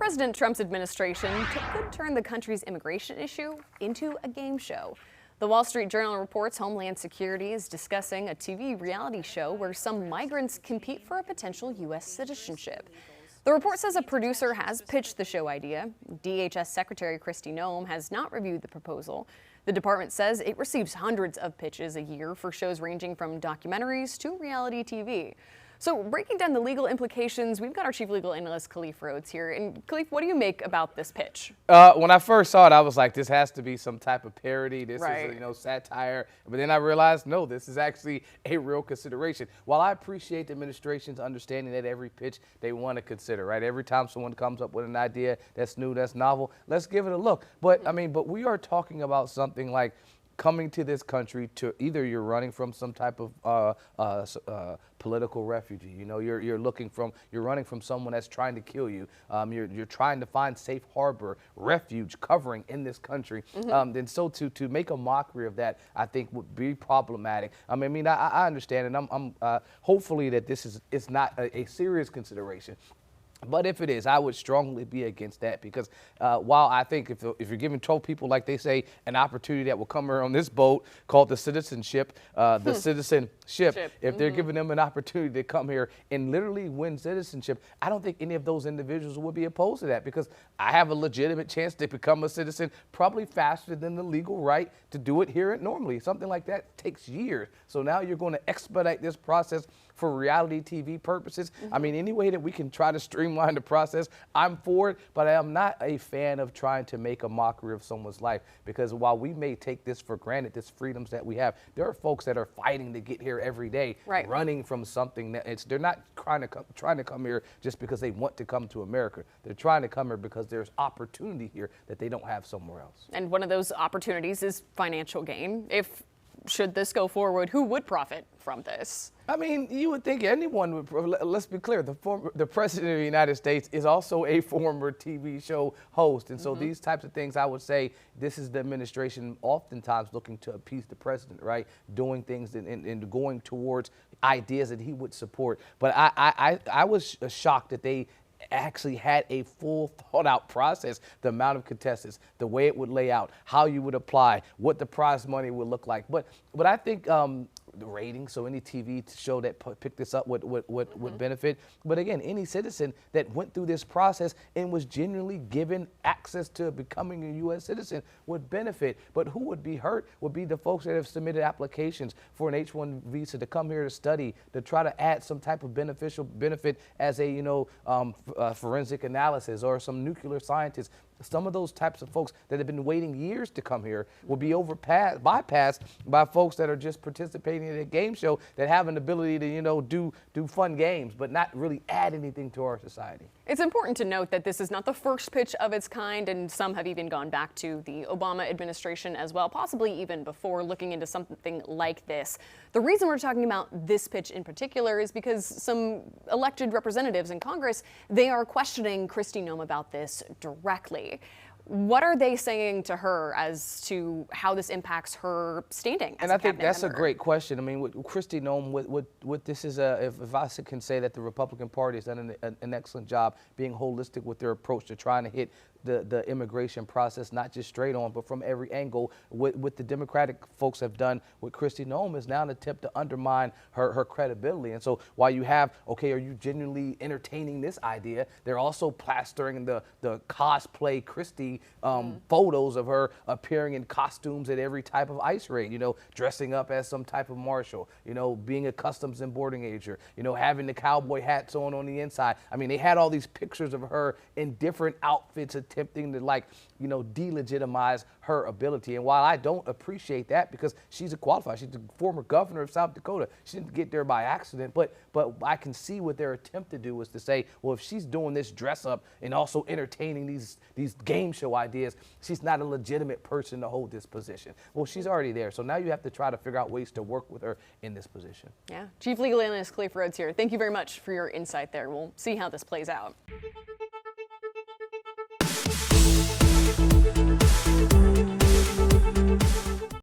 President Trump's administration could turn the country's immigration issue into a game show. The Wall Street Journal reports Homeland Security is discussing a TV reality show where some migrants compete for a potential U.S. citizenship. The report says a producer has pitched the show idea. DHS Secretary Kristi Noem has not reviewed the proposal. The department says it receives hundreds of pitches a year for shows ranging from documentaries to reality TV. So breaking down the legal implications, we've got our chief legal analyst Khalif Rhodes here. And Khalif, what do you make about this pitch? When I first saw it, I was like, this has to be some type of parody. This Right. is, satire. But then I realized, no, this is actually a real consideration. While I appreciate the administration's understanding that every pitch they want to consider, right? Every time someone comes up with an idea that's new, that's novel, let's give it a look. But but we are talking about something like coming to this country to either you're running from some type of political refugee, you're running from someone that's trying to kill you, you're trying to find safe harbor, refuge, covering in this country, and so to make a mockery of that, I think would be problematic. I understand, and I'm hopefully that this is not a serious consideration. But if it is, I would strongly be against that because while I think if you're giving 12 people, like they say, an opportunity that will come here on this boat called the citizenship, if they're giving them an opportunity to come here and literally win citizenship, I don't think any of those individuals would be opposed to that because I have a legitimate chance to become a citizen probably faster than the legal right to do it here normally. Something like that takes years. So now you're going to expedite this process for reality TV purposes. Any way that we can try to streamline the process, I'm for it, but I am not a fan of trying to make a mockery of someone's life because while we may take this for granted, this freedoms that we have, there are folks that are fighting to get here every day, right, running from something that they're not trying to come here just because they want to come to America. They're trying to come here because there's opportunity here that they don't have somewhere else. And one of those opportunities is financial gain. Should this go forward, who would profit from this? You would think anyone would. Let's be clear. The president of the United States is also a former TV show host. And so these types of things, I would say, this is the administration oftentimes looking to appease the president, right? Doing things and going towards ideas that he would support. But I was shocked that they actually had a full thought out process, the amount of contestants, the way it would lay out, how you would apply, what the prize money would look like. But I think the ratings, so any TV show that picked this up would benefit. But again, any citizen that went through this process and was genuinely given access to becoming a U.S. citizen would benefit. But who would be hurt would be the folks that have submitted applications for an H-1 visa to come here to study, to try to add some type of beneficial benefit as a forensic analysis or some nuclear scientist. Some of those types of folks that have been waiting years to come here will be bypassed by folks that are just participating in a game show that have an ability to, do fun games, but not really add anything to our society. It's important to note that this is not the first pitch of its kind, and some have even gone back to the Obama administration as well, possibly even before, looking into something like this. The reason we're talking about this pitch in particular is because some elected representatives in Congress, they are questioning Kristi Noem about this directly. What are they saying to her as to how this impacts her standing as And a I think cabinet that's member? a great question. With Kristi Noem, what this is, if I can say that the Republican Party has done an excellent job being holistic with their approach to trying to hit the immigration process, not just straight on, but from every angle. What the Democratic folks have done with Kristi Noem is now an attempt to undermine her credibility. And so while you have, okay, are you genuinely entertaining this idea, they're also plastering the cosplay Kristi photos of her appearing in costumes at every type of ICE raid, dressing up as some type of marshal, being a customs and boarding agent, having the cowboy hats on the inside. They had all these pictures of her in different outfits attempting to delegitimize her ability. And while I don't appreciate that because she's qualified, she's the former governor of South Dakota, she didn't get there by accident, but I can see what their attempt to do is to say, well, if she's doing this dress up and also entertaining these game show ideas, she's not a legitimate person to hold this position. Well, she's already there. So now you have to try to figure out ways to work with her in this position. Yeah. Chief Legal Analyst Khalif Rhodes here. Thank you very much for your insight there. We'll see how this plays out.